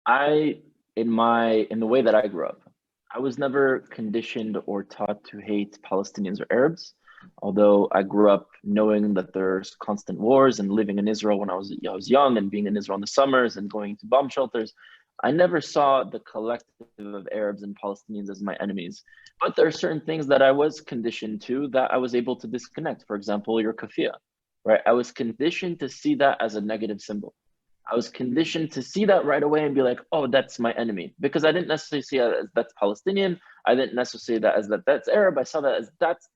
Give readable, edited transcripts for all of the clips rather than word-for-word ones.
I in the way that I grew up, I was never conditioned or taught to hate Palestinians or Arabs. Although I grew up knowing that there's constant wars and living in Israel when I was young and being in Israel in the summers and going to bomb shelters, I never saw the collective of Arabs and Palestinians as my enemies. But there are certain things that I was conditioned to that I was able to disconnect. For example, your kafia, right? I was conditioned to see that as a negative symbol. I was conditioned to see that right away and be like, oh, that's my enemy. Because I didn't necessarily see it as that's Palestinian. I didn't necessarily see that as that's Arab. I saw that as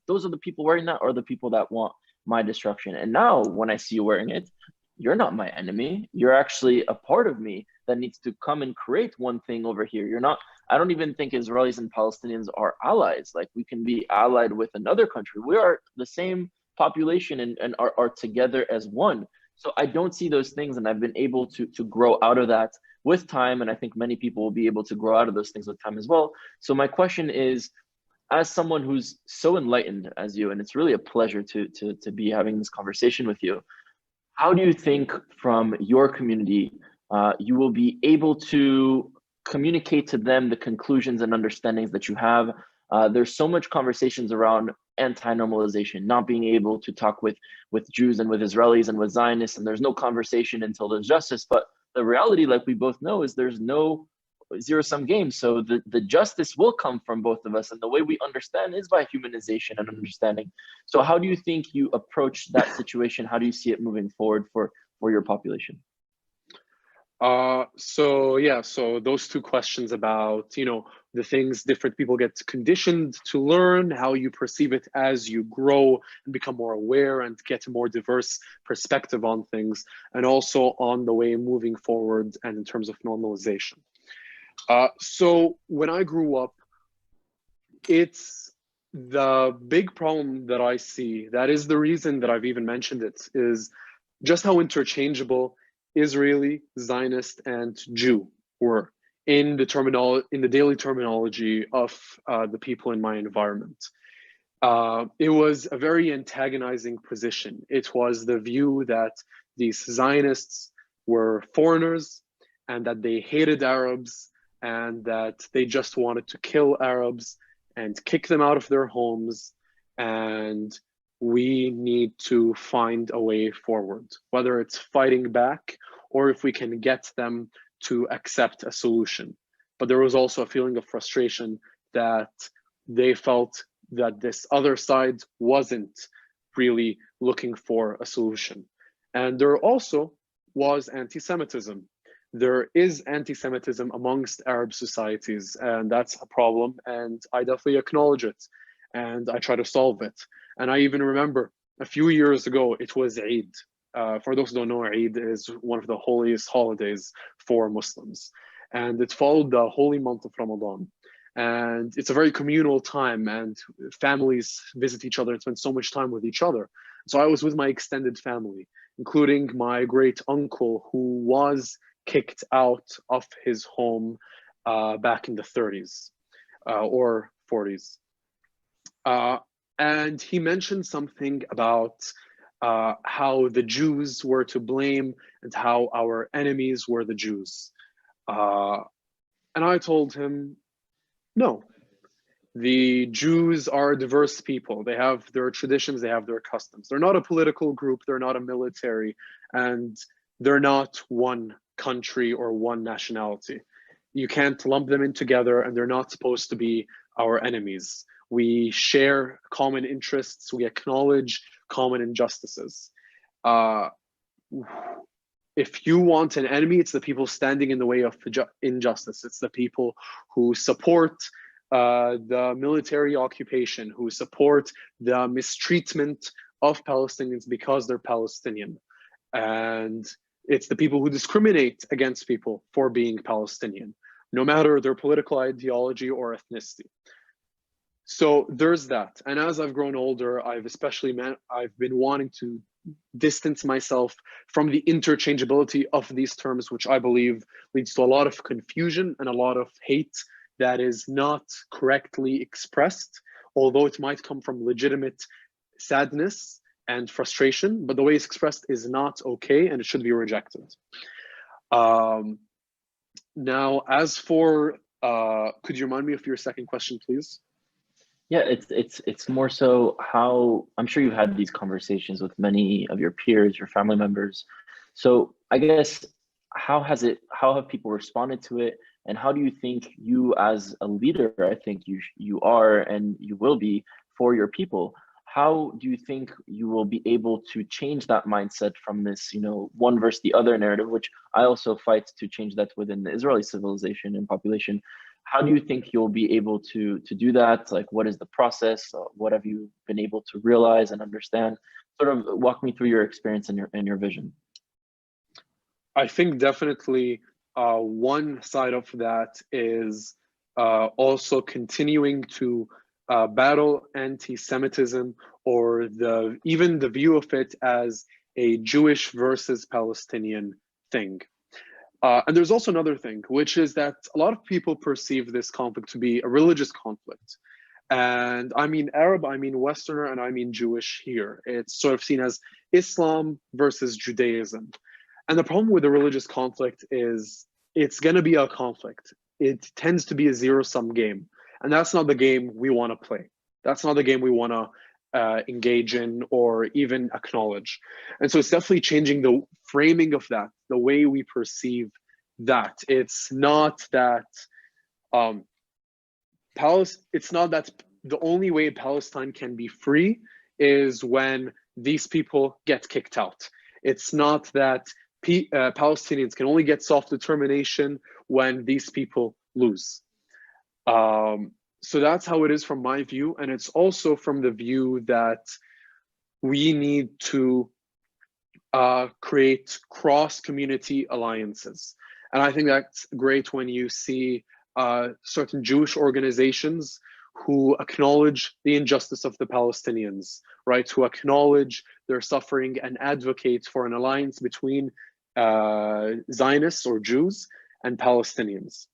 those are the people wearing that or the people that want my destruction. And now when I see you wearing it, you're not my enemy. You're actually a part of me that needs to come and create one thing over here. You're not, I don't even think Israelis and Palestinians are allies. Like we can be allied with another country. We are the same population and are together as one. So I don't see those things, and I've been able to grow out of that with time, and I think many people will be able to grow out of those things with time as well. So my question is, as someone who's so enlightened as you, and it's really a pleasure to be having this conversation with you, how do you think from your community you will be able to communicate to them the conclusions and understandings that you have? There's so much conversations around anti-normalization, not being able to talk with Jews and with Israelis and with Zionists, and there's no conversation until there's justice. But the reality, like we both know, is there's no zero-sum game. So the justice will come from both of us, and the way we understand is by humanization and understanding. So how do you think you approach that situation? How do you see it moving forward for your population? So those two questions about, the things different people get conditioned to learn, how you perceive it as you grow and become more aware and get a more diverse perspective on things, and also on the way moving forward and in terms of normalization. So when I grew up, it's the big problem that I see, that is the reason that I've even mentioned it, is just how interchangeable Israeli, Zionist, and Jew were in the daily terminology of the people in my environment. It was a very antagonizing position. It was the view that these Zionists were foreigners and that they hated Arabs and that they just wanted to kill Arabs and kick them out of their homes, and we need to find a way forward, whether it's fighting back or if we can get them to accept a solution. But there was also a feeling of frustration that they felt that this other side wasn't really looking for a solution. And there also was anti-Semitism. There is anti-Semitism amongst Arab societies, and that's a problem, and I definitely acknowledge it, and I try to solve it. And I even remember a few years ago, it was Eid. For those who don't know, Eid is one of the holiest holidays for Muslims, and it followed the holy month of Ramadan. And it's a very communal time, and families visit each other and spend so much time with each other. So I was with my extended family, including my great uncle, who was kicked out of his home back in the 30s or 40s. And he mentioned something about how the Jews were to blame and how our enemies were the Jews. And I told him, no, the Jews are a diverse people. They have their traditions, they have their customs. They're not a political group, they're not a military, and they're not one country or one nationality. You can't lump them in together, and they're not supposed to be our enemies. We share common interests, we acknowledge common injustices. If you want an enemy, it's the people standing in the way of injustice. It's the people who support the military occupation, who support the mistreatment of Palestinians because they're Palestinian. And it's the people who discriminate against people for being Palestinian, no matter their political ideology or ethnicity. So there's that. And as I've grown older, I've been wanting to distance myself from the interchangeability of these terms, which I believe leads to a lot of confusion and a lot of hate that is not correctly expressed, although it might come from legitimate sadness and frustration, but the way it's expressed is not okay and it should be rejected. Now, as for, could you remind me of your second question, please? Yeah, it's more so how I'm sure you've had these conversations with many of your peers, your family members. So I guess how have people responded to it, and how do you think you as a leader, I think you are and you will be for your people. How do you think you will be able to change that mindset from this, one versus the other narrative, which I also fight to change that within the Israeli civilization and population? How do you think you'll be able to do that? Like, what is the process? What have you been able to realize and understand? Sort of walk me through your experience and your vision. I think definitely one side of that is also continuing to battle anti-Semitism, or even the view of it as a Jewish versus Palestinian thing. And there's also another thing, which is that a lot of people perceive this conflict to be a religious conflict. And I mean Arab, I mean Westerner, and I mean Jewish here. It's sort of seen as Islam versus Judaism. And the problem with the religious conflict is it's going to be a conflict. It tends to be a zero-sum game. And that's not the game we want to play. That's not the game we want to engage in or even acknowledge. And so it's definitely changing the framing of that, the way we perceive that. It's not that it's not that the only way Palestine can be free is when these people get kicked out. It's not that Palestinians can only get self-determination when these people lose. So that's how it is from my view. And it's also from the view that we need to create cross-community alliances. And I think that's great when you see certain Jewish organizations who acknowledge the injustice of the Palestinians, right? Who acknowledge their suffering and advocate for an alliance between Zionists or Jews and Palestinians.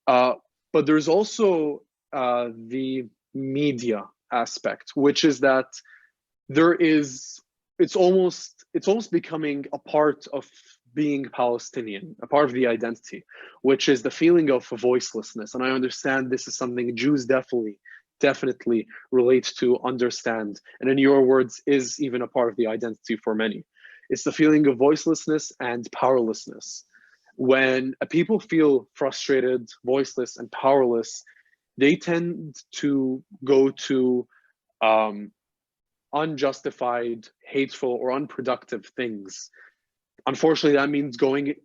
But there's also the media aspect, which is that it's almost becoming a part of being Palestinian, a part of the identity, which is the feeling of voicelessness. And I understand this is something Jews definitely relate to, understand, and in your words, is even a part of the identity for many. It's the feeling of voicelessness and powerlessness. When people feel frustrated, voiceless, and powerless, they tend to go to unjustified, hateful, or unproductive things. Unfortunately, that means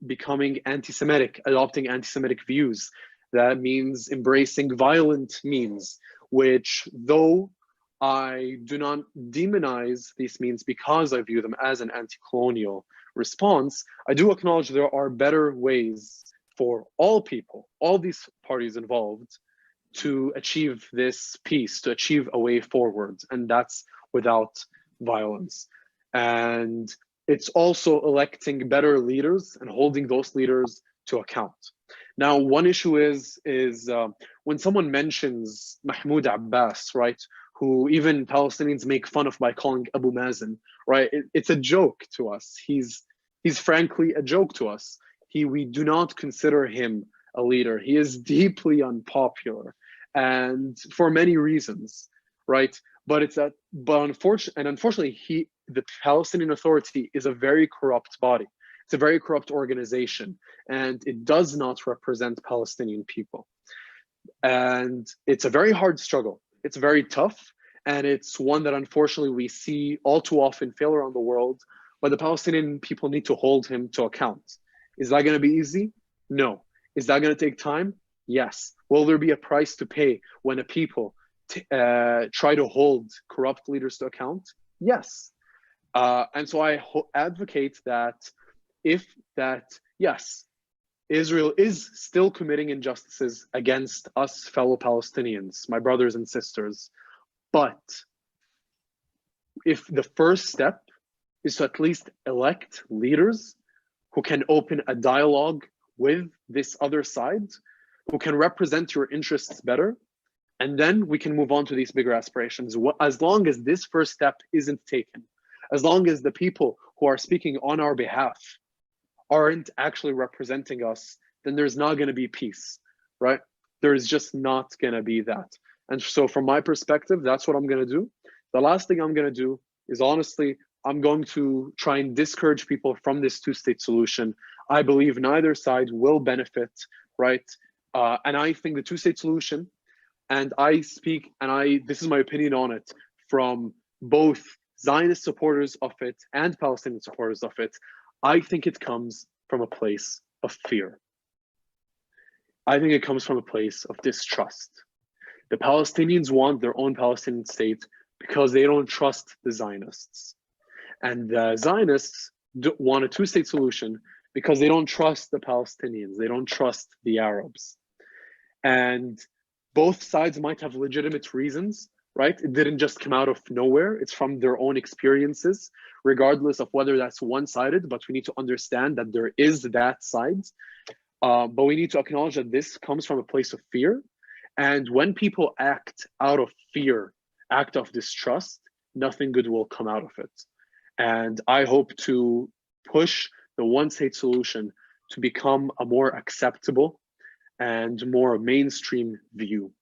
becoming anti-Semitic, adopting anti-Semitic views. That means embracing violent means, which, though I do not demonize these means because I view them as an anti-colonial response, I do acknowledge there are better ways for all people, all these parties involved, to achieve this peace, to achieve a way forward, and that's without violence. And it's also electing better leaders and holding those leaders to account. Now, one issue is when someone mentions Mahmoud Abbas, right, who even Palestinians make fun of by calling Abu Mazen, right? It's a joke to us. He's frankly a joke to us. We do not consider him a leader. He is deeply unpopular, and for many reasons, right? But unfortunately, the Palestinian Authority is a very corrupt body. It's a very corrupt organization, and it does not represent Palestinian people. And it's a very hard struggle. It's very tough, and it's one that unfortunately we see all too often fail around the world, but the Palestinian people need to hold him to account. Is that going to be easy? No. Is that going to take time? Yes. Will there be a price to pay when a people try to hold corrupt leaders to account? Yes. And so I advocate that yes, Israel is still committing injustices against us fellow Palestinians, my brothers and sisters. But if the first step is to at least elect leaders who can open a dialogue with this other side, who can represent your interests better, and then we can move on to these bigger aspirations. As long as this first step isn't taken, as long as the people who are speaking on our behalf aren't actually representing us then there's not going to be peace, right? There's just not going to be that. And so from my perspective, that's what I'm going to do. The last thing I'm going to do is, honestly, I'm going to try and discourage people from this two-state solution. I believe neither side will benefit, right? And I think the two-state solution, and I speak, and this is my opinion on it, from both Zionist supporters of it and Palestinian supporters of it, I think it comes from a place of fear. I think it comes from a place of distrust. The Palestinians want their own Palestinian state because they don't trust the Zionists. And the Zionists want a two-state solution because they don't trust the Palestinians. They don't trust the Arabs. And both sides might have legitimate reasons, right? It didn't just come out of nowhere. It's from their own experiences, regardless of whether that's one-sided, but we need to understand that there is that side. But we need to acknowledge that this comes from a place of fear. And when people act out of fear, act of distrust, nothing good will come out of it. And I hope to push the one-state solution to become a more acceptable and more mainstream view